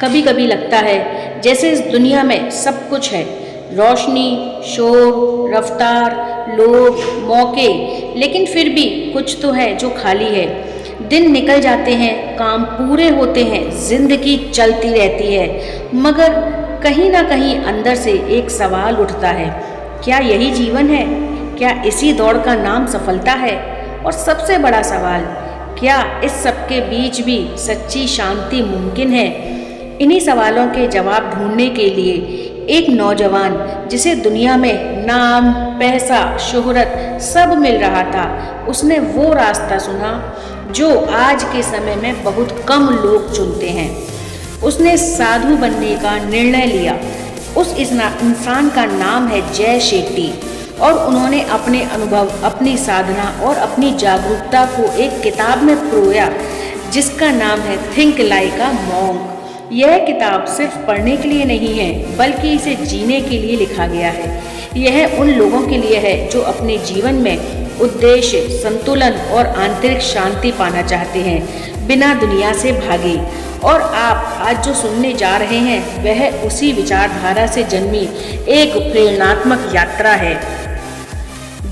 कभी कभी लगता है जैसे इस दुनिया में सब कुछ है, रोशनी, शोर, रफ्तार, लोग, मौके, लेकिन फिर भी कुछ तो है जो खाली है। दिन निकल जाते हैं, काम पूरे होते हैं, जिंदगी चलती रहती है, मगर कहीं ना कहीं अंदर से एक सवाल उठता है, क्या यही जीवन है? क्या इसी दौड़ का नाम सफलता है? और सबसे बड़ा सवाल, क्या इस सबके बीच भी सच्ची शांति मुमकिन है? इन्हीं सवालों के जवाब ढूंढने के लिए एक नौजवान, जिसे दुनिया में नाम, पैसा, शोहरत सब मिल रहा था, उसने वो रास्ता चुना जो आज के समय में बहुत कम लोग चुनते हैं। उसने साधु बनने का निर्णय लिया। उस इंसान का नाम है जय शेट्टी, और उन्होंने अपने अनुभव, अपनी साधना और अपनी जागरूकता को एक किताब में पिरोया जिसका नाम है थिंक लाइक अ मॉन्क। यह किताब सिर्फ पढ़ने के लिए नहीं है, बल्कि इसे जीने के लिए लिखा गया है। यह उन लोगों के लिए है जो अपने जीवन में उद्देश्य, संतुलन और आंतरिक शांति पाना चाहते हैं, बिना दुनिया से भागे। और आप आज जो सुनने जा रहे हैं वह उसी विचारधारा से जन्मी एक प्रेरणात्मक यात्रा है।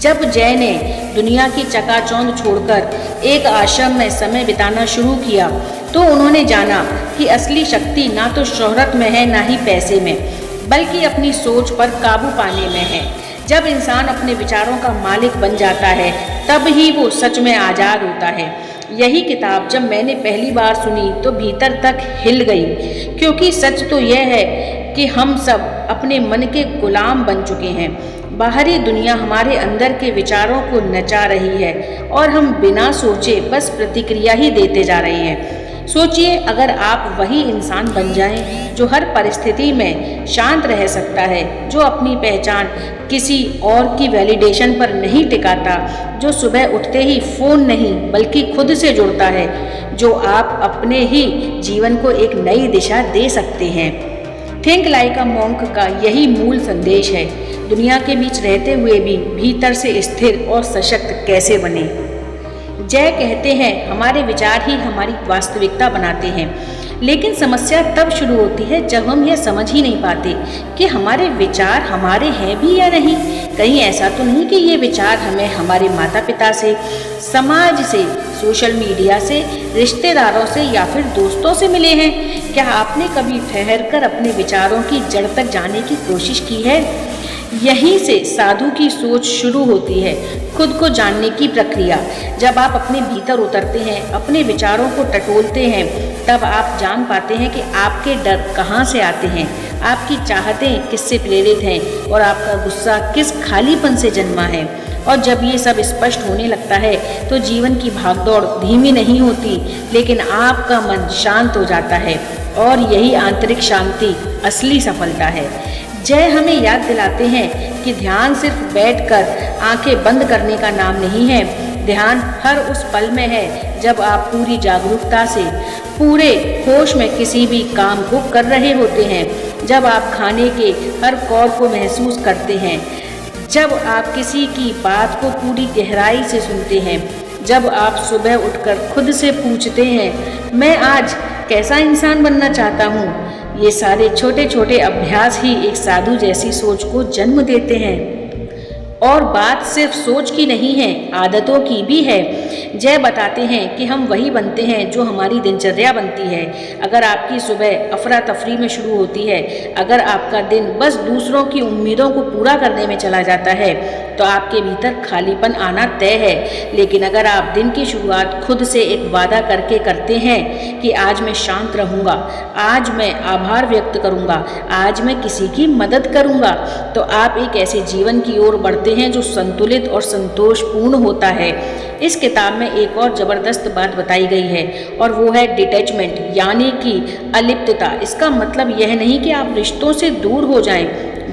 जब जय ने दुनिया की चकाचौंध छोड़कर एक आश्रम में समय बिताना शुरू किया, तो उन्होंने जाना कि असली शक्ति ना तो शोहरत में है, ना ही पैसे में, बल्कि अपनी सोच पर काबू पाने में है। जब इंसान अपने विचारों का मालिक बन जाता है, तब ही वो सच में आज़ाद होता है। यही किताब जब मैंने पहली बार सुनी तो भीतर तक हिल गई, क्योंकि सच तो यह है कि हम सब अपने मन के गुलाम बन चुके हैं। बाहरी दुनिया हमारे अंदर के विचारों को नचा रही है और हम बिना सोचे बस प्रतिक्रिया ही देते जा रहे हैं। सोचिए, अगर आप वही इंसान बन जाएं जो हर परिस्थिति में शांत रह सकता है, जो अपनी पहचान किसी और की वैलिडेशन पर नहीं टिकाता, जो सुबह उठते ही फ़ोन नहीं बल्कि खुद से जुड़ता है, जो आप अपने ही जीवन को एक नई दिशा दे सकते हैं। थिंक लाइक अ मॉन्क का यही मूल संदेश है। दुनिया के बीच रहते हुए भी भीतर से स्थिर और सशक्त कैसे बने। जय कहते हैं, हमारे विचार ही हमारी वास्तविकता बनाते हैं। लेकिन समस्या तब शुरू होती है जब हम यह समझ ही नहीं पाते कि हमारे विचार हमारे हैं भी या नहीं। कहीं ऐसा तो नहीं कि ये विचार हमें हमारे माता पिता से, समाज से, सोशल मीडिया से, रिश्तेदारों से या फिर दोस्तों से मिले हैं? क्या आपने कभी ठहरकर अपने विचारों की जड़ तक जाने की कोशिश की है? यहीं से साधु की सोच शुरू होती है, खुद को जानने की प्रक्रिया। जब आप अपने भीतर उतरते हैं, अपने विचारों को टटोलते हैं, तब आप जान पाते हैं कि आपके डर कहाँ से आते हैं, आपकी चाहतें किससे प्रेरित हैं और आपका गुस्सा किस खालीपन से जन्मा है। और जब ये सब स्पष्ट होने लगता है तो जीवन की भागदौड़ धीमी नहीं होती, लेकिन आपका मन शांत हो जाता है, और यही आंतरिक शांति असली सफलता है। जय हमें याद दिलाते हैं कि ध्यान सिर्फ बैठकर आंखें बंद करने का नाम नहीं है। ध्यान हर उस पल में है जब आप पूरी जागरूकता से, पूरे होश में किसी भी काम को कर रहे होते हैं, जब आप खाने के हर कौर को महसूस करते हैं, जब आप किसी की बात को पूरी गहराई से सुनते हैं, जब आप सुबह उठकर खुद से पूछते हैं, मैं आज कैसा इंसान बनना चाहता हूँ। ये सारे छोटे छोटे अभ्यास ही एक साधु जैसी सोच को जन्म देते हैं। और बात सिर्फ सोच की नहीं है, आदतों की भी है। जय बताते हैं कि हम वही बनते हैं जो हमारी दिनचर्या बनती है। अगर आपकी सुबह अफरा तफरी में शुरू होती है, अगर आपका दिन बस दूसरों की उम्मीदों को पूरा करने में चला जाता है, तो आपके भीतर खालीपन आना तय है। लेकिन अगर आप दिन की शुरुआत खुद से एक वादा करके करते हैं कि आज मैं शांत रहूँगा, आज मैं आभार व्यक्त करूँगा, आज मैं किसी की मदद करूँगा, तो आप एक ऐसे जीवन की ओर बढ़ते हैं जो संतुलित और संतोषपूर्ण होता है। इस किताब में एक और ज़बरदस्त बात बताई गई है, और वो है डिटैचमेंट, यानी कि अलिप्तता। इसका मतलब यह नहीं कि आप रिश्तों से दूर हो जाएं,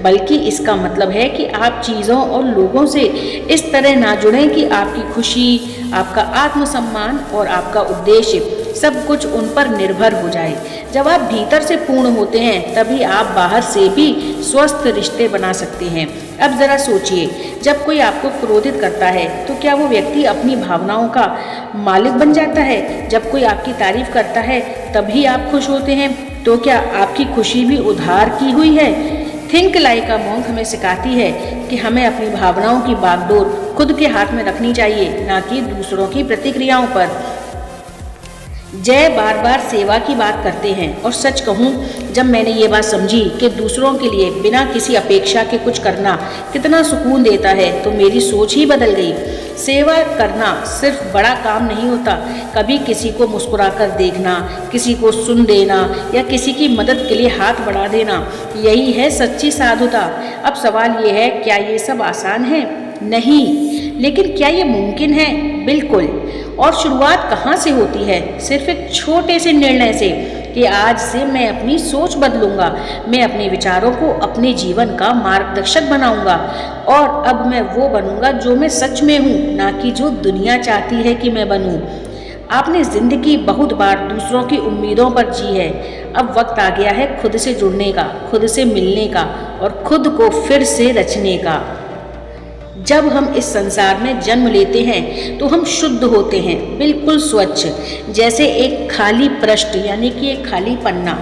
बल्कि इसका मतलब है कि आप चीज़ों और लोगों से इस तरह ना जुड़ें कि आपकी खुशी, आपका आत्मसम्मान और आपका उद्देश्य सब कुछ उन पर निर्भर हो जाए। जब आप भीतर से पूर्ण होते हैं तभी आप बाहर से भी स्वस्थ रिश्ते बना सकते हैं। अब ज़रा सोचिए, जब कोई आपको क्रोधित करता है तो क्या वो व्यक्ति अपनी भावनाओं का मालिक बन जाता है? जब कोई आपकी तारीफ करता है तभी आप खुश होते हैं, तो क्या आपकी खुशी भी उधार की हुई है? थिंक लाइक अ मॉन्क हमें सिखाती है कि हमें अपनी भावनाओं की बागडोर खुद के हाथ में रखनी चाहिए, ना कि दूसरों की प्रतिक्रियाओं पर। जय बार बार सेवा की बात करते हैं, और सच कहूँ, जब मैंने ये बात समझी कि दूसरों के लिए बिना किसी अपेक्षा के कुछ करना कितना सुकून देता है, तो मेरी सोच ही बदल गई। सेवा करना सिर्फ बड़ा काम नहीं होता। कभी किसी को मुस्कुराकर देखना, किसी को सुन देना या किसी की मदद के लिए हाथ बढ़ा देना, यही है सच्ची साधुता। अब सवाल ये है, क्या ये सब आसान है? नहीं। लेकिन क्या ये मुमकिन है? बिल्कुल। और शुरुआत कहाँ से होती है? सिर्फ एक छोटे से निर्णय से कि आज से मैं अपनी सोच बदलूंगा, मैं अपने विचारों को अपने जीवन का मार्गदर्शक बनाऊंगा, और अब मैं वो बनूंगा जो मैं सच में हूँ, ना कि जो दुनिया चाहती है कि मैं बनूं। आपने जिंदगी बहुत बार दूसरों की उम्मीदों पर जी है। अब वक्त आ गया है खुद से जुड़ने का, खुद से मिलने का और खुद को फिर से रचने का। जब हम इस संसार में जन्म लेते हैं तो हम शुद्ध होते हैं, बिल्कुल स्वच्छ, जैसे एक खाली पृष्ठ, यानी कि एक खाली पन्ना।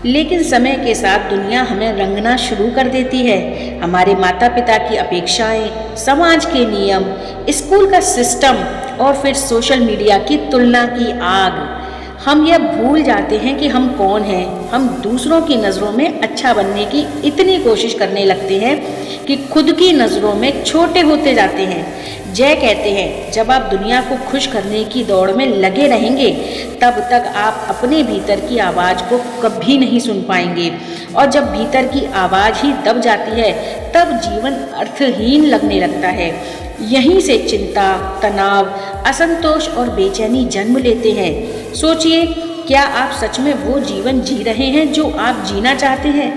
लेकिन समय के साथ दुनिया हमें रंगना शुरू कर देती है। हमारे माता पिता की अपेक्षाएं, समाज के नियम, स्कूल का सिस्टम और फिर सोशल मीडिया की तुलना की आग। हम यह भूल जाते हैं कि हम कौन हैं। हम दूसरों की नज़रों में अच्छा बनने की इतनी कोशिश करने लगते हैं कि खुद की नज़रों में छोटे होते जाते हैं। जय कहते हैं, जब आप दुनिया को खुश करने की दौड़ में लगे रहेंगे तब तक आप अपने भीतर की आवाज़ को कभी नहीं सुन पाएंगे, और जब भीतर की आवाज़ ही दब जाती है तब जीवन अर्थहीन लगने लगता है। यहीं से चिंता, तनाव, असंतोष और बेचैनी जन्म लेते हैं। सोचिए, क्या आप सच में वो जीवन जी रहे हैं जो आप जीना चाहते हैं,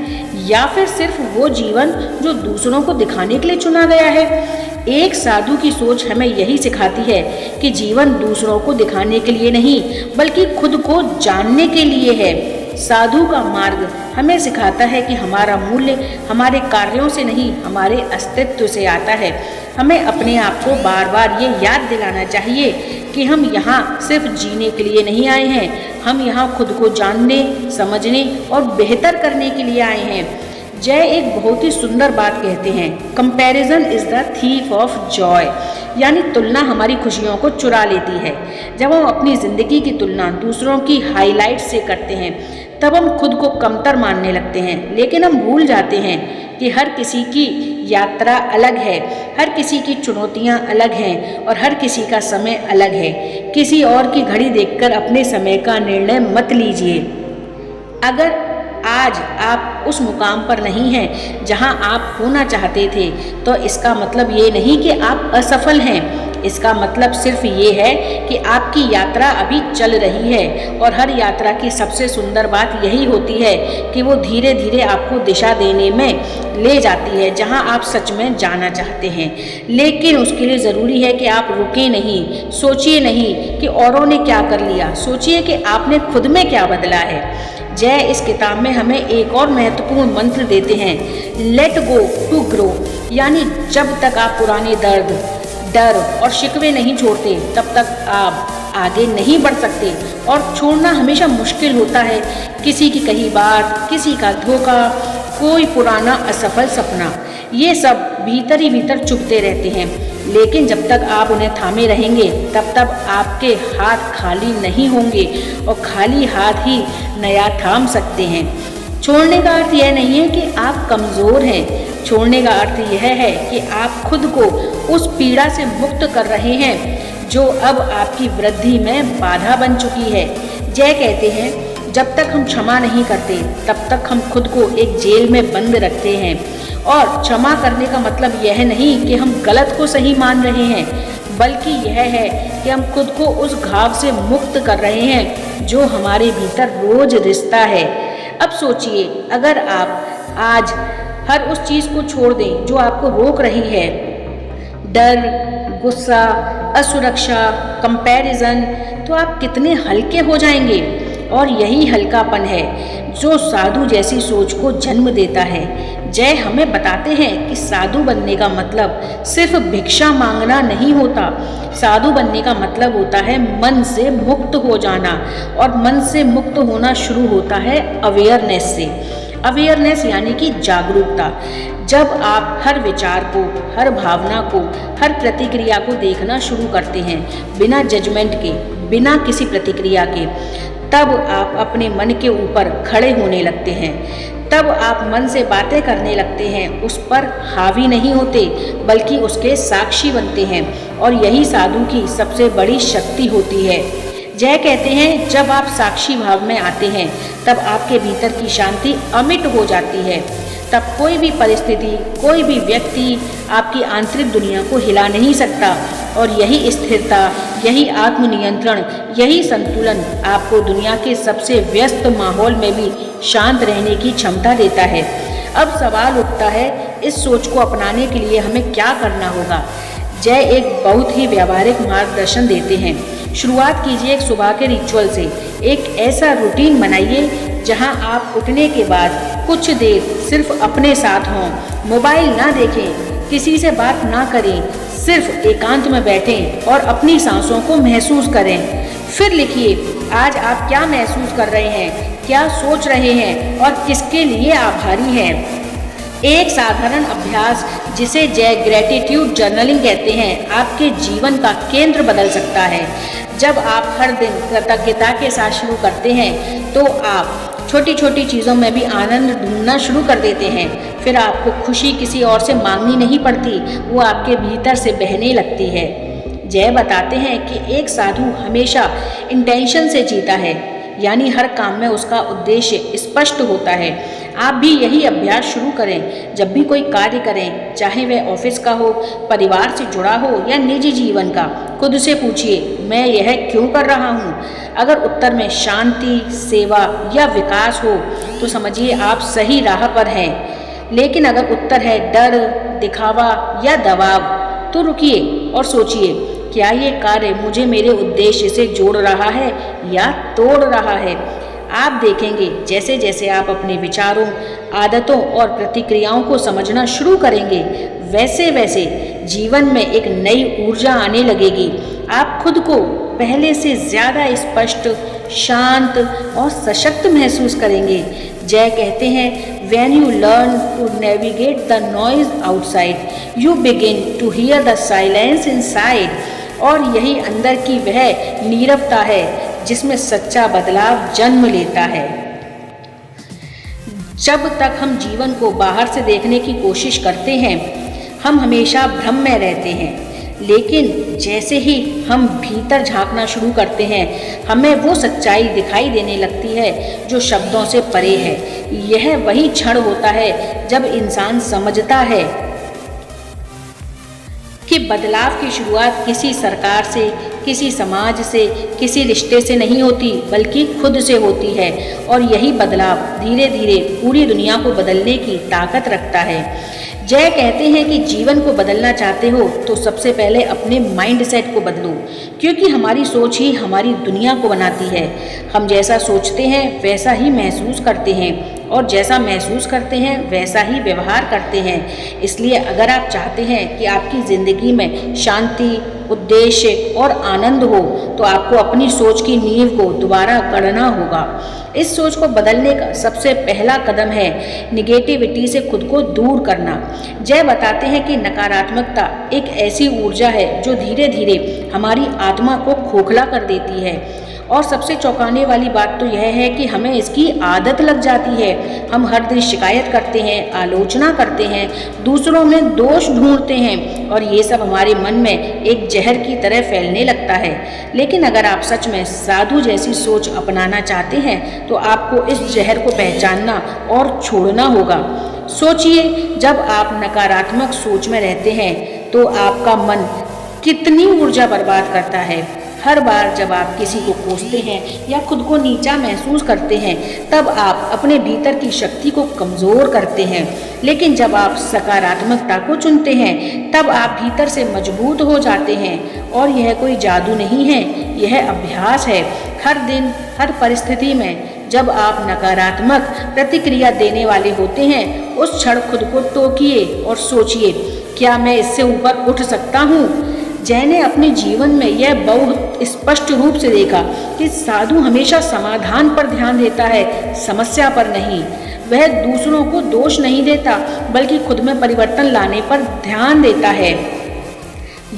या फिर सिर्फ वो जीवन जो दूसरों को दिखाने के लिए चुना गया है? एक साधु की सोच हमें यही सिखाती है कि जीवन दूसरों को दिखाने के लिए नहीं, बल्कि खुद को जानने के लिए है। साधु का मार्ग हमें सिखाता है कि हमारा मूल्य हमारे कार्यों से नहीं, हमारे अस्तित्व से आता है। हमें अपने आप को बार बार ये याद दिलाना चाहिए कि हम यहाँ सिर्फ जीने के लिए नहीं आए हैं, हम यहाँ खुद को जानने, समझने और बेहतर करने के लिए आए हैं। जय एक बहुत ही सुंदर बात कहते हैं, comparison is the thief of Joy, यानी तुलना हमारी खुशियों को चुरा लेती है। जब हम अपनी ज़िंदगी की तुलना दूसरों की हाईलाइट से करते हैं तब हम खुद को कमतर मानने लगते हैं। लेकिन हम भूल जाते हैं कि हर किसी की यात्रा अलग है, हर किसी की चुनौतियाँ अलग हैं और हर किसी का समय अलग है। किसी और की घड़ी देखकर अपने समय का निर्णय मत लीजिए। अगर आज आप उस मुकाम पर नहीं हैं जहां आप होना चाहते थे, तो इसका मतलब ये नहीं कि आप असफल हैं। इसका मतलब सिर्फ ये है कि आपकी यात्रा अभी चल रही है, और हर यात्रा की सबसे सुंदर बात यही होती है कि वो धीरे धीरे आपको दिशा देने में ले जाती है जहां आप सच में जाना चाहते हैं। लेकिन उसके लिए ज़रूरी है कि आप रुकें नहीं, सोचिए नहीं कि औरों ने क्या कर लिया, सोचिए कि आपने खुद में क्या बदला है। जय इस किताब में हमें एक और महत्वपूर्ण मंत्र देते हैं, लेट गो टू ग्रो, यानी जब तक आप पुराने दर्द, डर और शिकवे नहीं छोड़ते तब तक आप आगे नहीं बढ़ सकते। और छोड़ना हमेशा मुश्किल होता है। किसी की कही बात, किसी का धोखा, कोई पुराना असफल सपना, ये सब भीतर ही भीतर चुभते रहते हैं। लेकिन जब तक आप उन्हें थामे रहेंगे तब तक आपके हाथ खाली नहीं होंगे, और खाली हाथ ही नया थाम सकते हैं। छोड़ने का अर्थ यह नहीं है कि आप कमज़ोर हैं। छोड़ने का अर्थ यह है कि आप खुद को उस पीड़ा से मुक्त कर रहे हैं जो अब आपकी वृद्धि में बाधा बन चुकी है। जय कहते हैं, जब तक हम क्षमा नहीं करते तब तक हम खुद को एक जेल में बंद रखते हैं। और क्षमा करने का मतलब यह नहीं कि हम गलत को सही मान रहे हैं, बल्कि यह है कि हम खुद को उस घाव से मुक्त कर रहे हैं जो हमारे भीतर रोज रिश्ता है। अब सोचिए, अगर आप आज हर उस चीज़ को छोड़ दें जो आपको रोक रही है, डर, गुस्सा, असुरक्षा, कंपैरिजन, तो आप कितने हल्के हो जाएंगे। और यही हल्कापन है जो साधु जैसी सोच को जन्म देता है। जय हमें बताते हैं कि साधु बनने का मतलब सिर्फ भिक्षा मांगना नहीं होता। साधु बनने का मतलब होता है मन से मुक्त हो जाना, और मन से मुक्त होना शुरू होता है अवेयरनेस से। अवेयरनेस यानी कि जागरूकता। जब आप हर विचार को, हर भावना को, हर प्रतिक्रिया को देखना शुरू करते हैं बिना जजमेंट के, बिना किसी प्रतिक्रिया के, तब आप अपने मन के ऊपर खड़े होने लगते हैं। तब आप मन से बातें करने लगते हैं, उस पर हावी नहीं होते बल्कि उसके साक्षी बनते हैं। और यही साधु की सबसे बड़ी शक्ति होती है। जय कहते हैं जब आप साक्षी भाव में आते हैं तब आपके भीतर की शांति अमिट हो जाती है। तब कोई भी परिस्थिति, कोई भी व्यक्ति आपकी आंतरिक दुनिया को हिला नहीं सकता। और यही स्थिरता, यही आत्मनियंत्रण, यही संतुलन आपको दुनिया के सबसे व्यस्त माहौल में भी शांत रहने की क्षमता देता है। अब सवाल उठता है, इस सोच को अपनाने के लिए हमें क्या करना होगा। जय एक बहुत ही व्यावहारिक मार्गदर्शन देते हैं। शुरुआत कीजिए एक सुबह के रिचुअल से। एक ऐसा रूटीन बनाइए जहां आप उठने के बाद कुछ देर सिर्फ अपने साथ हों, मोबाइल ना देखें, किसी से बात ना करें, सिर्फ एकांत में बैठें और अपनी सांसों को महसूस करें। फिर लिखिए आज आप क्या महसूस कर रहे हैं, क्या सोच रहे हैं और किसके लिए आभारी हैं। एक साधारण अभ्यास जिसे जय ग्रेटिट्यूड जर्नलिंग कहते हैं, आपके जीवन का केंद्र बदल सकता है। जब आप हर दिन कृतज्ञता के साथ शुरू करते हैं तो आप छोटी छोटी चीज़ों में भी आनंद ढूंढना शुरू कर देते हैं। फिर आपको खुशी किसी और से मांगनी नहीं पड़ती, वो आपके भीतर से बहने लगती है। जय बताते हैं कि एक साधु हमेशा इंटेंशन से जीता है, यानी हर काम में उसका उद्देश्य स्पष्ट होता है। आप भी यही अभ्यास शुरू करें। जब भी कोई कार्य करें, चाहे वह ऑफिस का हो, परिवार से जुड़ा हो या निजी जीवन का, खुद से पूछिए मैं यह क्यों कर रहा हूँ। अगर उत्तर में शांति, सेवा या विकास हो तो समझिए आप सही राह पर हैं। लेकिन अगर उत्तर है डर, दिखावा या दबाव, तो रुकिए और सोचिए क्या ये कार्य मुझे मेरे उद्देश्य से जोड़ रहा है या तोड़ रहा है। आप देखेंगे जैसे जैसे आप अपने विचारों, आदतों और प्रतिक्रियाओं को समझना शुरू करेंगे, वैसे वैसे जीवन में एक नई ऊर्जा आने लगेगी। आप खुद को पहले से ज़्यादा स्पष्ट, शांत और सशक्त महसूस करेंगे। जय कहते हैं when you learn to navigate the noise outside, you begin to hear the silence inside। और यही अंदर की वह नीरवता है जिसमें सच्चा बदलाव जन्म लेता है। जब तक हम जीवन को बाहर से देखने की कोशिश करते हैं, हम हमेशा भ्रम में रहते हैं। लेकिन जैसे ही हम भीतर झांकना शुरू करते हैं, हमें वो सच्चाई दिखाई देने लगती है जो शब्दों से परे है। यह वही क्षण होता है जब इंसान समझता है कि बदलाव की शुरुआत किसी सरकार से, किसी समाज से, किसी रिश्ते से नहीं होती बल्कि खुद से होती है। और यही बदलाव धीरे धीरे पूरी दुनिया को बदलने की ताकत रखता है। जय कहते हैं कि जीवन को बदलना चाहते हो तो सबसे पहले अपने माइंड सेट को बदलो, क्योंकि हमारी सोच ही हमारी दुनिया को बनाती है। हम जैसा सोचते हैं वैसा ही महसूस करते हैं, और जैसा महसूस करते हैं वैसा ही व्यवहार करते हैं। इसलिए अगर आप चाहते हैं कि आपकी ज़िंदगी में शांति, उद्देश्य और आनंद हो तो आपको अपनी सोच की नींव को दोबारा गढ़ना होगा। इस सोच को बदलने का सबसे पहला कदम है निगेटिविटी से खुद को दूर करना। जय बताते हैं कि नकारात्मकता एक ऐसी ऊर्जा है जो धीरे धीरे हमारी आत्मा को खोखला कर देती है। और सबसे चौंकाने वाली बात तो यह है कि हमें इसकी आदत लग जाती है। हम हर दिन शिकायत करते हैं, आलोचना करते हैं, दूसरों में दोष ढूंढते हैं, और ये सब हमारे मन में एक जहर की तरह फैलने लगता है। लेकिन अगर आप सच में साधु जैसी सोच अपनाना चाहते हैं तो आपको इस जहर को पहचानना और छोड़ना होगा। सोचिए, जब आप नकारात्मक सोच में रहते हैं तो आपका मन कितनी ऊर्जा बर्बाद करता है। हर बार जब आप किसी को कोसते हैं या खुद को नीचा महसूस करते हैं, तब आप अपने भीतर की शक्ति को कमज़ोर करते हैं। लेकिन जब आप सकारात्मकता को चुनते हैं, तब आप भीतर से मजबूत हो जाते हैं। और यह कोई जादू नहीं है, यह अभ्यास है। हर दिन, हर परिस्थिति में जब आप नकारात्मक प्रतिक्रिया देने वाले होते हैं, उस क्षण खुद को टोकिए और सोचिए, क्या मैं इससे ऊपर उठ सकता हूँ? जय ने अपने जीवन में यह बहुत स्पष्ट रूप से देखा कि साधु हमेशा समाधान पर ध्यान देता है, समस्या पर नहीं। वह दूसरों को दोष नहीं देता, बल्कि खुद में परिवर्तन लाने पर ध्यान देता है।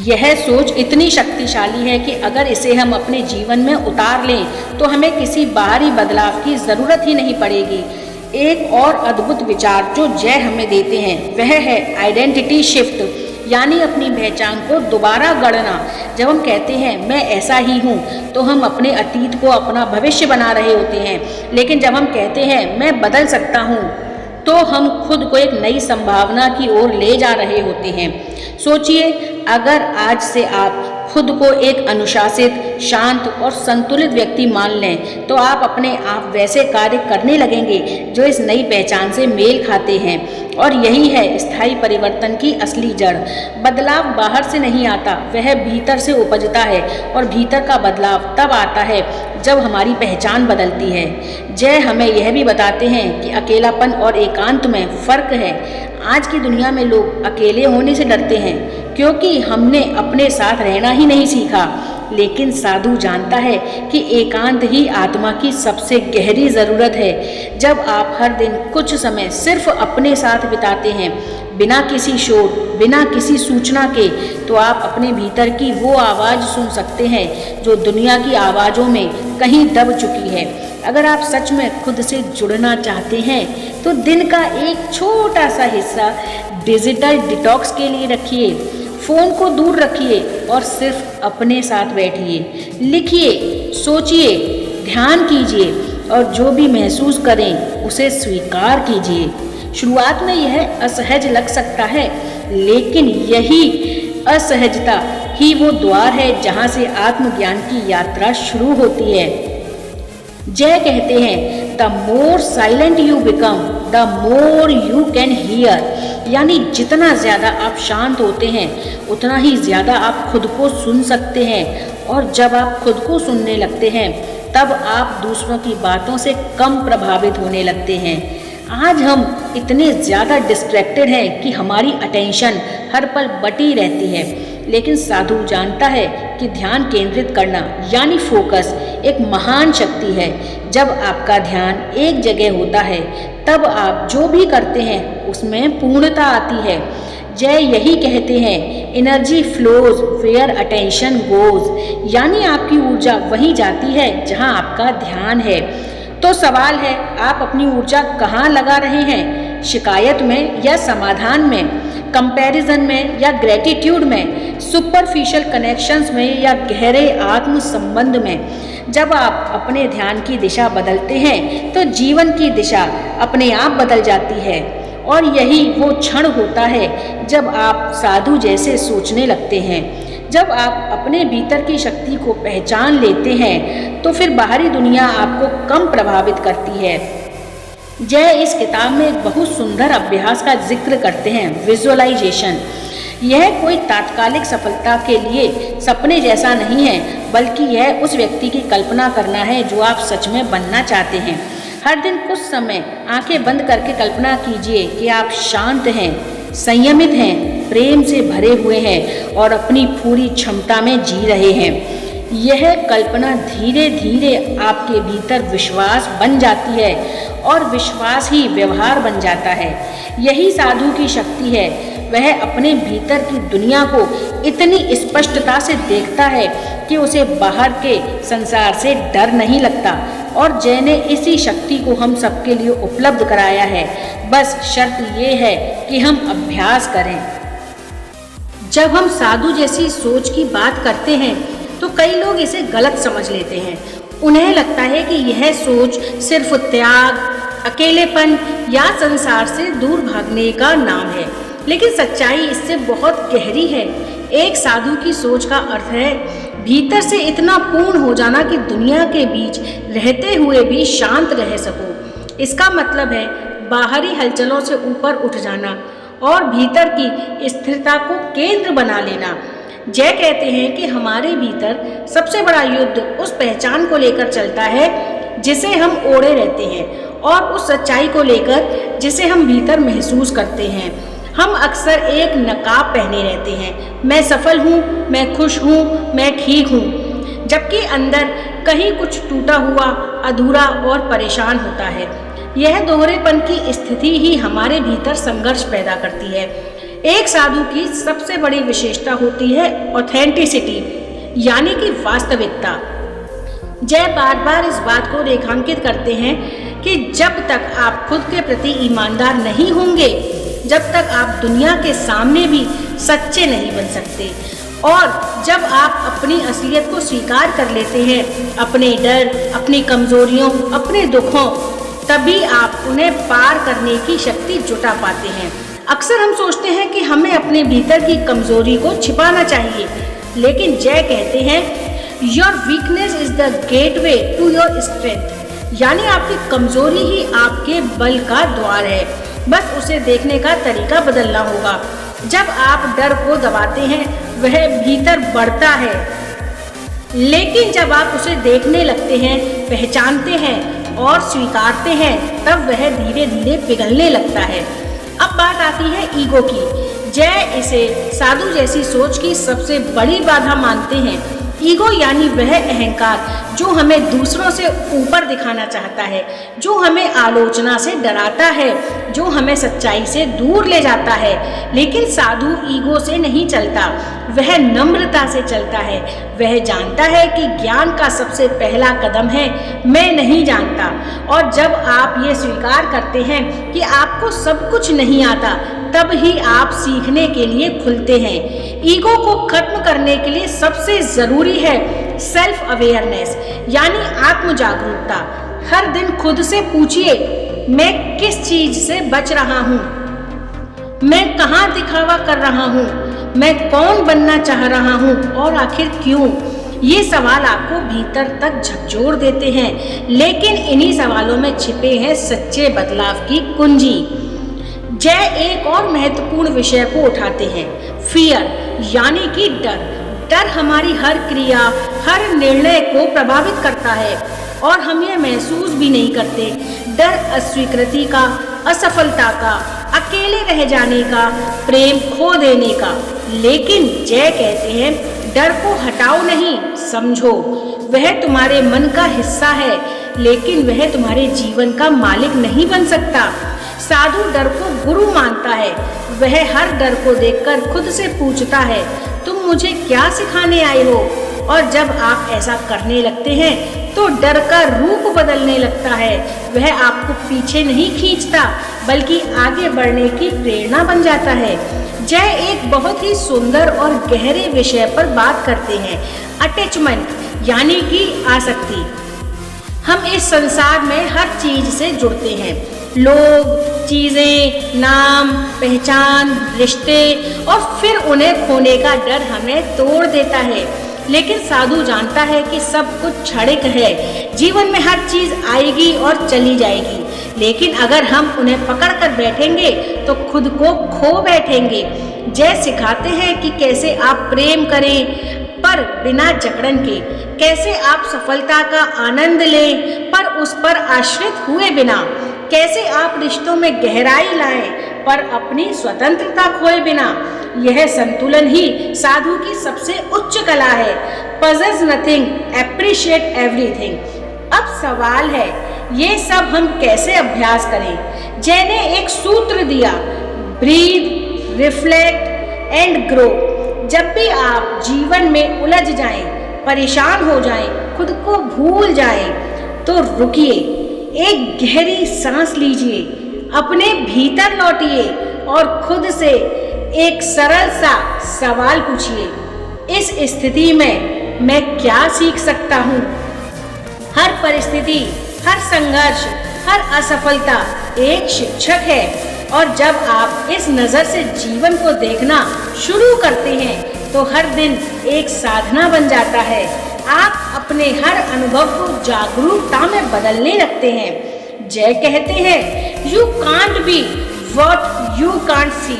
यह सोच इतनी शक्तिशाली है कि अगर इसे हम अपने जीवन में उतार लें, तो हमें किसी बाहरी बदलाव की ज़रूरत ही नहीं पड़ेगी। एक और अद्भुत विचार जो जय हमें देते हैं, वह है आइडेंटिटी शिफ्ट, यानी अपनी पहचान को दोबारा गढ़ना। जब हम कहते हैं मैं ऐसा ही हूँ, तो हम अपने अतीत को अपना भविष्य बना रहे होते हैं। लेकिन जब हम कहते हैं मैं बदल सकता हूँ, तो हम खुद को एक नई संभावना की ओर ले जा रहे होते हैं। सोचिए, अगर आज से आप खुद को एक अनुशासित, शांत और संतुलित व्यक्ति मान लें, तो आप अपने आप वैसे कार्य करने लगेंगे जो इस नई पहचान से मेल खाते हैं। और यही है स्थायी परिवर्तन की असली जड़। बदलाव बाहर से नहीं आता, वह भीतर से उपजता है। और भीतर का बदलाव तब आता है जब हमारी पहचान बदलती है। जय हमें यह भी बताते हैं कि अकेलापन और एकांत में फ़र्क है। आज की दुनिया में लोग अकेले होने से डरते हैं, क्योंकि हमने अपने साथ रहना ही नहीं सीखा। लेकिन साधु जानता है कि एकांत ही आत्मा की सबसे गहरी ज़रूरत है। जब आप हर दिन कुछ समय सिर्फ अपने साथ बिताते हैं, बिना किसी शोर, बिना किसी सूचना के, तो आप अपने भीतर की वो आवाज़ सुन सकते हैं जो दुनिया की आवाज़ों में कहीं दब चुकी है। अगर आप सच में खुद से जुड़ना चाहते हैं, तो दिन का एक छोटा सा हिस्सा डिजिटल डिटॉक्स के लिए रखिए। फ़ोन को दूर रखिए और सिर्फ अपने साथ बैठिए। लिखिए, सोचिए, ध्यान कीजिए और जो भी महसूस करें उसे स्वीकार कीजिए। शुरुआत में यह असहज लग सकता है, लेकिन यही असहजता ही वो द्वार है जहाँ से आत्मज्ञान की यात्रा शुरू होती है। जय कहते हैं, the more silent you become, the more you can hear. यानी जितना ज़्यादा आप शांत होते हैं, उतना ही ज़्यादा आप खुद को सुन सकते हैं। और जब आप खुद को सुनने लगते हैं, तब आप दूसरों की बातों से कम प्रभावित होने लगते हैं। आज हम इतने ज़्यादा डिस्ट्रैक्टेड हैं कि हमारी अटेंशन हर पल बटी रहती है। लेकिन साधु जानता है कि ध्यान केंद्रित करना यानी फोकस एक महान शक्ति है। जब आपका ध्यान एक जगह होता है, तब आप जो भी करते हैं उसमें पूर्णता आती है। जय यही कहते हैं, energy flows where attention goes, यानी आपकी ऊर्जा वहीं जाती है जहां आपका ध्यान है। तो सवाल है, आप अपनी ऊर्जा कहाँ लगा रहे हैं? शिकायत में या समाधान में? कंपैरिजन में या ग्रेटिट्यूड में? सुपरफिशियल कनेक्शंस में या गहरे आत्म संबंध में? जब आप अपने ध्यान की दिशा बदलते हैं, तो जीवन की दिशा अपने आप बदल जाती है। और यही वो क्षण होता है जब आप साधु जैसे सोचने लगते हैं। जब आप अपने भीतर की शक्ति को पहचान लेते हैं, तो फिर बाहरी दुनिया आपको कम प्रभावित करती है। जय इस किताब में एक बहुत सुंदर अभ्यास का जिक्र करते हैं, विजुअलाइजेशन। यह कोई तात्कालिक सफलता के लिए सपने जैसा नहीं है, बल्कि यह उस व्यक्ति की कल्पना करना है जो आप सच में बनना चाहते हैं। हर दिन कुछ समय आंखें बंद करके कल्पना कीजिए कि आप शांत हैं, संयमित हैं, प्रेम से भरे हुए हैं और अपनी पूरी क्षमता में जी रहे हैं। यह कल्पना धीरे धीरे आपके भीतर विश्वास बन जाती है और विश्वास ही व्यवहार बन जाता है। यही साधु की शक्ति है। वह अपने भीतर की दुनिया को इतनी स्पष्टता से देखता है कि उसे बाहर के संसार से डर नहीं लगता। और जय ने इसी शक्ति को हम सबके लिए उपलब्ध कराया है। बस शर्त ये है कि हम अभ्यास करें। जब हम साधु जैसी सोच की बात करते हैं, तो कई लोग इसे गलत समझ लेते हैं। उन्हें लगता है कि यह सोच सिर्फ त्याग, अकेलेपन या संसार से दूर भागने का नाम है। लेकिन सच्चाई इससे बहुत गहरी है। एक साधु की सोच का अर्थ है भीतर से इतना पूर्ण हो जाना कि दुनिया के बीच रहते हुए भी शांत रह सको। इसका मतलब है बाहरी हलचलों से ऊपर उठ जाना और भीतर की स्थिरता को केंद्र बना लेना। जय कहते हैं कि हमारे भीतर सबसे बड़ा युद्ध उस पहचान को लेकर चलता है जिसे हम ओढ़े रहते हैं और उस सच्चाई को लेकर जिसे हम भीतर महसूस करते हैं। हम अक्सर एक नकाब पहने रहते हैं, मैं सफल हूँ, मैं खुश हूँ, मैं ठीक हूँ, जबकि अंदर कहीं कुछ टूटा हुआ, अधूरा और परेशान होता है। यह दोहरेपन की स्थिति ही हमारे भीतर संघर्ष पैदा करती है। एक साधु की सबसे बड़ी विशेषता होती है ऑथेंटिसिटी, यानी कि वास्तविकता। जय बार बार इस बात को रेखांकित करते हैं कि जब तक आप खुद के प्रति ईमानदार नहीं होंगे, जब तक आप दुनिया के सामने भी सच्चे नहीं बन सकते। और जब आप अपनी असलियत को स्वीकार कर लेते हैं, अपने डर, अपनी कमजोरियों, अपने दुखों, तभी आप उन्हें पार करने की शक्ति जुटा पाते हैं। अक्सर हम सोचते हैं कि हमें अपने भीतर की कमजोरी को छिपाना चाहिए, लेकिन जय कहते हैं your weakness is the gateway to your strength, यानी आपकी कमजोरी ही आपके बल का द्वार है, बस उसे देखने का तरीका बदलना होगा। जब आप डर को दबाते हैं वह भीतर बढ़ता है, लेकिन जब आप उसे देखने लगते हैं, पहचानते हैं और स्वीकारते हैं, तब वह धीरे धीरे पिघलने लगता है। अब बात आती है ईगो की। जय इसे साधु जैसी सोच की सबसे बड़ी बाधा मानते हैं। ईगो यानी वह अहंकार जो हमें दूसरों से ऊपर दिखाना चाहता है, जो हमें आलोचना से डराता है, जो हमें सच्चाई से दूर ले जाता है। लेकिन साधु ईगो से नहीं चलता, वह नम्रता से चलता है। वह जानता है कि ज्ञान का सबसे पहला कदम है मैं नहीं जानता। और जब आप ये स्वीकार करते हैं कि आपको सब कुछ नहीं आता, तब ही आप सीखने के लिए खुलते हैं। ईगो को खत्म करने के लिए सबसे जरूरी है सेल्फ अवेयरनेस, यानी आत्म जागरूकता। हर दिन खुद से पूछिए, मैं किस चीज से बच रहा हूँ, मैं कहाँ दिखावा कर रहा हूँ, मैं कौन बनना चाह रहा हूँ और आखिर क्यों। ये सवाल आपको भीतर तक झकझोर देते हैं, लेकिन इन्हीं सवालों में छिपे हैं सच्चे बदलाव की कुंजी। जय एक और महत्वपूर्ण विषय को उठाते हैं, फियर, यानी कि डर। डर हमारी हर क्रिया, हर निर्णय को प्रभावित करता है और हम ये महसूस भी नहीं करते। डर अस्वीकृति का, असफलता का, अकेले रह जाने का, प्रेम खो देने का। लेकिन जय कहते हैं डर को हटाओ नहीं, समझो। वह तुम्हारे मन का हिस्सा है, लेकिन वह तुम्हारे जीवन का मालिक नहीं बन सकता। साधु डर को गुरु मानता है। वह हर डर को देखकर खुद से पूछता है, तुम मुझे क्या सिखाने आए हो? और जब आप ऐसा करने लगते हैं तो डर का रूप बदलने लगता है। वह आपको पीछे नहीं खींचता, बल्कि आगे बढ़ने की प्रेरणा बन जाता है। जय एक बहुत ही सुंदर और गहरे विषय पर बात करते हैं, अटैचमेंट, यानी कि आसक्ति। हम इस संसार में हर चीज से जुड़ते हैं, लोग, चीजें, नाम, पहचान, रिश्ते, और फिर उन्हें खोने का डर हमें तोड़ देता है। लेकिन साधु जानता है कि सब कुछ क्षणिक है, जीवन में हर चीज आएगी और चली जाएगी, लेकिन अगर हम उन्हें पकड़ कर बैठेंगे तो खुद को खो बैठेंगे। जय सिखाते हैं कि कैसे आप प्रेम करें पर बिना जकड़न के, कैसे आप सफलता का आनंद लें पर उस पर आश्रित हुए बिना, कैसे आप रिश्तों में गहराई लाएं पर अपनी स्वतंत्रता खोए बिना। यह संतुलन ही साधु की सबसे उच्च कला है। possess nothing, appreciate everything। अब सवाल है, ये सब हम कैसे अभ्यास करें? जय ने एक सूत्र दिया, ब्रीथ, रिफ्लेक्ट एंड ग्रो। जब भी आप जीवन में उलझ जाएं, परेशान हो जाएं, खुद को भूल जाएं, तो रुकिए, एक गहरी सांस लीजिए, अपने भीतर लौटिए और खुद से एक सरल सा सवाल पूछिए, इस स्थिति में मैं क्या सीख सकता हूँ? हर परिस्थिति, हर संघर्ष, हर असफलता एक शिक्षक है। और जब आप इस नज़र से जीवन को देखना शुरू करते हैं तो हर दिन एक साधना बन जाता है। आप अपने हर अनुभव को जागरूकता में बदलने लगते हैं। जय कहते हैं you can't be what you can't see,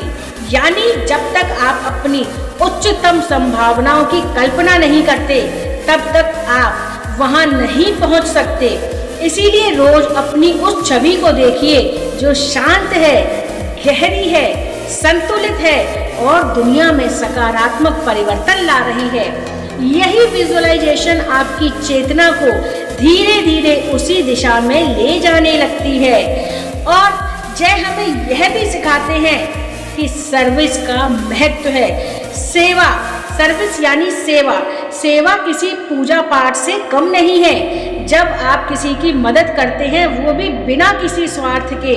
यानी जब तक आप अपनी उच्चतम संभावनाओं की कल्पना नहीं करते तब तक आप वहां नहीं पहुंच सकते। इसीलिए रोज अपनी उस छवि को देखिए जो शांत है, गहरी है, संतुलित है और दुनिया में सकारात्मक परिवर्तन ला रही है। यही विजुअलाइजेशन आपकी चेतना को धीरे धीरे उसी दिशा में ले जाने लगती है। और जय हमें यह भी सिखाते हैं कि सर्विस का महत्व है। सेवा, सर्विस यानी सेवा। सेवा किसी पूजा पाठ से कम नहीं है। जब आप किसी की मदद करते हैं, वो भी बिना किसी स्वार्थ के,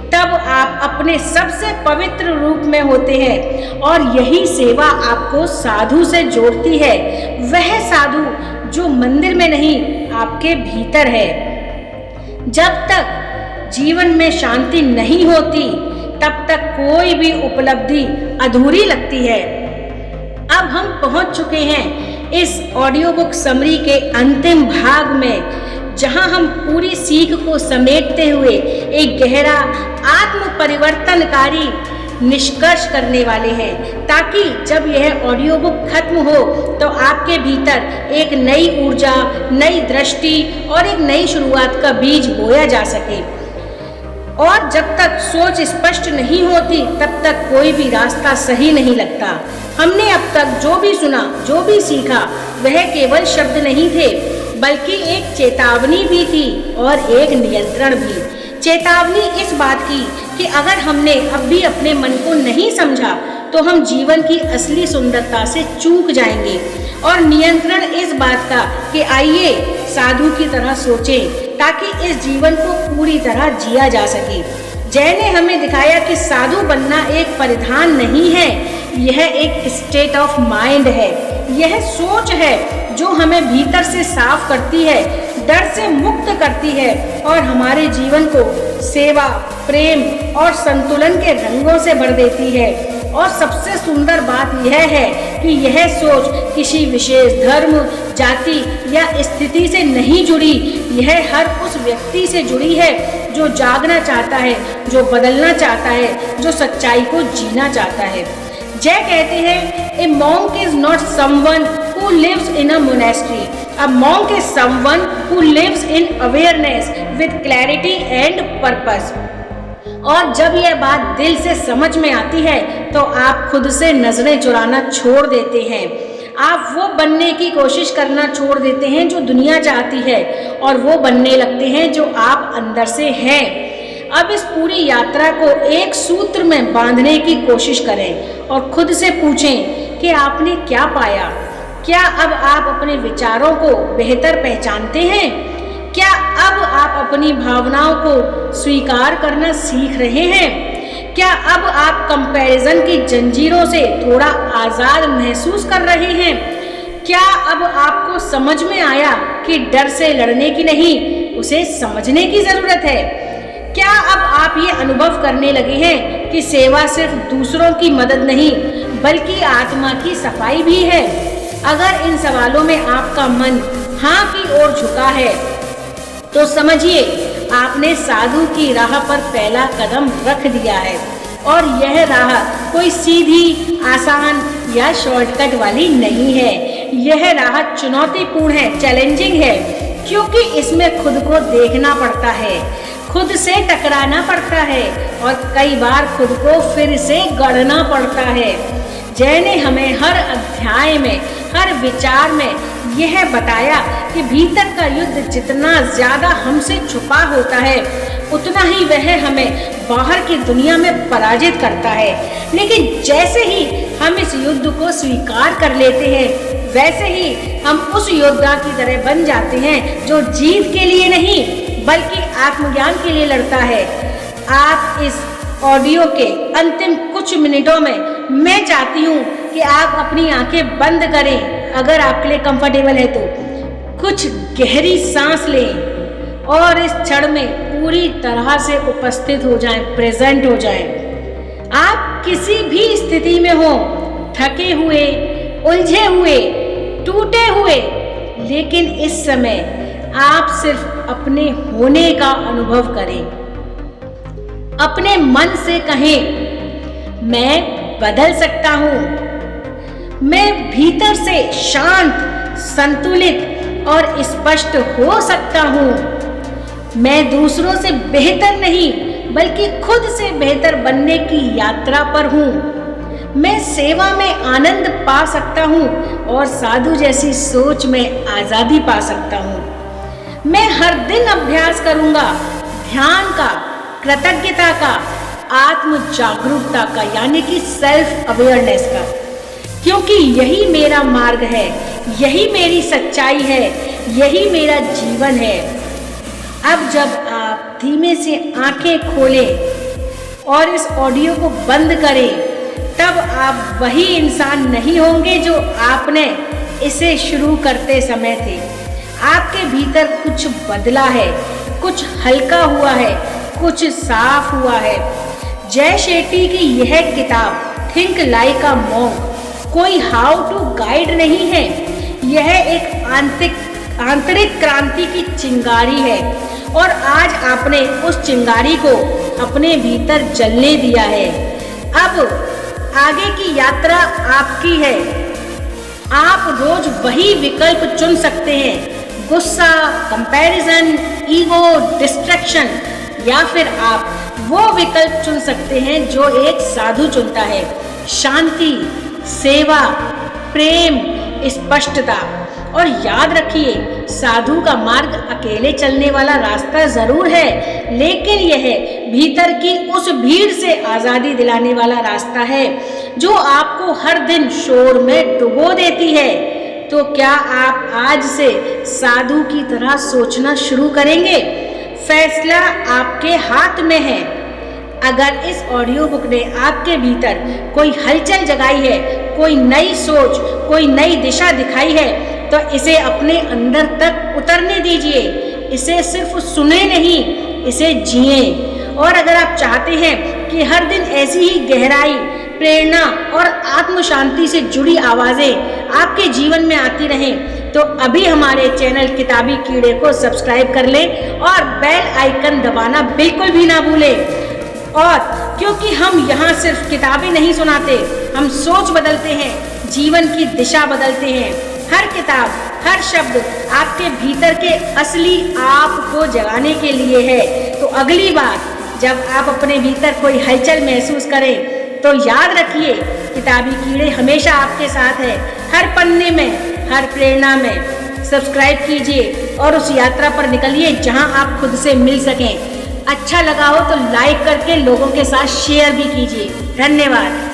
तब आप अपने सबसे पवित्र रूप में होते हैं। और यही सेवा आपको साधु से जोड़ती है, वह साधु जो मंदिर में नहीं आपके भीतर है। जब तक जीवन में शांति नहीं होती तब तक कोई भी उपलब्धि अधूरी लगती है। अब हम पहुंच चुके हैं इस ऑडियो बुक समरी के अंतिम भाग में, जहां हम पूरी सीख को समेटते हुए एक गहरा आत्म परिवर्तनकारी निष्कर्ष करने वाले हैं, ताकि जब यह ऑडियो बुक खत्म हो तो आपके भीतर एक नई ऊर्जा, नई दृष्टि और एक नई शुरुआत का बीज बोया जा सके। और जब तक सोच स्पष्ट नहीं होती तब तक कोई भी रास्ता सही नहीं लगता। हमने अब तक जो भी सुना, जो भी सीखा, वह केवल शब्द नहीं थे, बल्कि एक चेतावनी भी थी और एक नियंत्रण भी। चेतावनी इस बात की कि अगर हमने अब भी अपने मन को नहीं समझा तो हम जीवन की असली सुंदरता से चूक जाएंगे। और नियंत्रण इस बात का कि आइए साधु की तरह सोचें ताकि इस जीवन को पूरी तरह जिया जा सके। जय ने हमें दिखाया कि साधु बनना एक परिधान नहीं है, यह एक स्टेट ऑफ माइंड है। यह सोच है जो हमें भीतर से साफ करती है, डर से मुक्त करती है और हमारे जीवन को सेवा, प्रेम और संतुलन के रंगों से भर देती है। और सबसे सुंदर बात यह है कि यह सोच किसी विशेष धर्म, जाति या स्थिति से नहीं जुड़ी, यह हर उस व्यक्ति से जुड़ी है जो जागना चाहता है, जो बदलना चाहता है, जो सच्चाई को जीना चाहता है। जय कहते हैं ए monk is not someone who lives in a monastery. A monk is someone who lives in awareness with clarity and purpose. और जब यह बात दिल से समझ में आती है तो आप खुद से नजरें चुराना छोड़ देते हैं। आप वो बनने की कोशिश करना छोड़ देते हैं जो दुनिया चाहती है और वो बनने लगते हैं जो आप अंदर से हैं। अब इस पूरी यात्रा को एक सूत्र में बांधने की कोशिश करें और खुद से पूछें कि आपने क्या पाया। क्या अब आप अपने विचारों को बेहतर पहचानते हैं? क्या अब आप अपनी भावनाओं को स्वीकार करना सीख रहे हैं? क्या अब आप कंपैरिजन की जंजीरों से थोड़ा आज़ाद महसूस कर रहे हैं? क्या अब आपको समझ में आया कि डर से लड़ने की नहीं, उसे समझने की ज़रूरत है? क्या अब आप ये अनुभव करने लगे हैं कि सेवा सिर्फ दूसरों की मदद नहीं बल्कि आत्मा की सफाई भी है? अगर इन सवालों में आपका मन हाँ की ओर झुका है तो समझिए आपने साधु की राह पर पहला कदम रख दिया है। और यह राह कोई सीधी, आसान या शॉर्टकट वाली नहीं है। यह राह चुनौतीपूर्ण है, चैलेंजिंग है, क्योंकि इसमें खुद को देखना पड़ता है, खुद से टकराना पड़ता है और कई बार खुद को फिर से गढ़ना पड़ता है। जय ने हमें हर अध्याय में, हर विचार में यह बताया कि भीतर का युद्ध जितना ज़्यादा हमसे छुपा होता है उतना ही वह हमें बाहर की दुनिया में पराजित करता है। लेकिन जैसे ही हम इस युद्ध को स्वीकार कर लेते हैं वैसे ही हम उस योद्धा की तरह बन जाते हैं जो जीत के लिए नहीं बल्कि आत्मज्ञान के लिए लड़ता है। आप इस ऑडियो के अंतिम कुछ मिनटों में मैं चाहती हूँ कि आप अपनी आंखें बंद करें, अगर आपके लिए कंफर्टेबल है तो कुछ गहरी सांस लें और इस क्षण में पूरी तरह से उपस्थित हो जाएं, प्रेजेंट हो जाएं। आप किसी भी स्थिति में हो, थके हुए, उलझे हुए, टूटे हुए, लेकिन इस समय आप सिर्फ अपने होने का अनुभव करें। अपने मन से कहें, मैं बदल सकता हूं। मैं भीतर से शांत, संतुलित और स्पष्ट हो सकता हूं। मैं दूसरों से बेहतर नहीं, बल्कि खुद से बेहतर बनने की यात्रा पर हूं। मैं सेवा में आनंद पा सकता हूं और साधु जैसी सोच में आजादी पा सकता हूं। मैं हर दिन अभ्यास करूंगा ध्यान का, कृतज्ञता का, आत्म जागरूकता का, यानी कि सेल्फ अवेयरनेस का, क्योंकि यही मेरा मार्ग है, यही मेरी सच्चाई है, यही मेरा जीवन है। अब जब आप धीमे से आंखें खोलें और इस ऑडियो को बंद करें, तब आप वही इंसान नहीं होंगे जो आपने इसे शुरू करते समय थे। आपके भीतर कुछ बदला है, कुछ हल्का हुआ है, कुछ साफ हुआ है। जय शेट्टी की यह किताब थिंक लाइक अ मॉन्क कोई हाउ टू गाइड नहीं है, यह एक आंतरिक क्रांति की चिंगारी है और आज आपने उस चिंगारी को अपने भीतर जलने दिया है। अब आगे की यात्रा आपकी है। आप रोज वही विकल्प चुन सकते हैं, गुस्सा, कंपैरिजन, ईगो, डिस्ट्रैक्शन, या फिर आप वो विकल्प चुन सकते हैं जो एक साधु चुनता है, शांति, सेवा, प्रेम, स्पष्टता। और याद रखिए, साधु का मार्ग अकेले चलने वाला रास्ता जरूर है, लेकिन यह भीतर की उस भीड़ से आजादी दिलाने वाला रास्ता है जो आपको हर दिन शोर में डुबो देती है। तो क्या आप आज से साधु की तरह सोचना शुरू करेंगे? फैसला आपके हाथ में है। अगर इस ऑडियो बुक ने आपके भीतर कोई हलचल जगाई है, कोई नई सोच, कोई नई दिशा दिखाई है, तो इसे अपने अंदर तक उतरने दीजिए। इसे सिर्फ सुने नहीं, इसे जिए। और अगर आप चाहते हैं कि हर दिन ऐसी ही गहराई, प्रेरणा और आत्म शांति से जुड़ी आवाजें आपके जीवन में आती रहें, तो अभी हमारे चैनल किताबी कीड़े को सब्सक्राइब कर लें और बेल आइकन दबाना बिल्कुल भी ना भूलें। और क्योंकि हम यहाँ सिर्फ किताबें नहीं सुनाते, हम सोच बदलते हैं, जीवन की दिशा बदलते हैं। हर किताब, हर शब्द आपके भीतर के असली आप को जगाने के लिए है। तो अगली बार जब आप अपने भीतर कोई हलचल महसूस करें, तो याद रखिए, किताबी कीड़े हमेशा आपके साथ है, हर पन्ने में, हर प्रेरणा में। सब्सक्राइब कीजिए और उस यात्रा पर निकलिए जहां आप खुद से मिल सकें। अच्छा लगा हो तो लाइक करके लोगों के साथ शेयर भी कीजिए। धन्यवाद।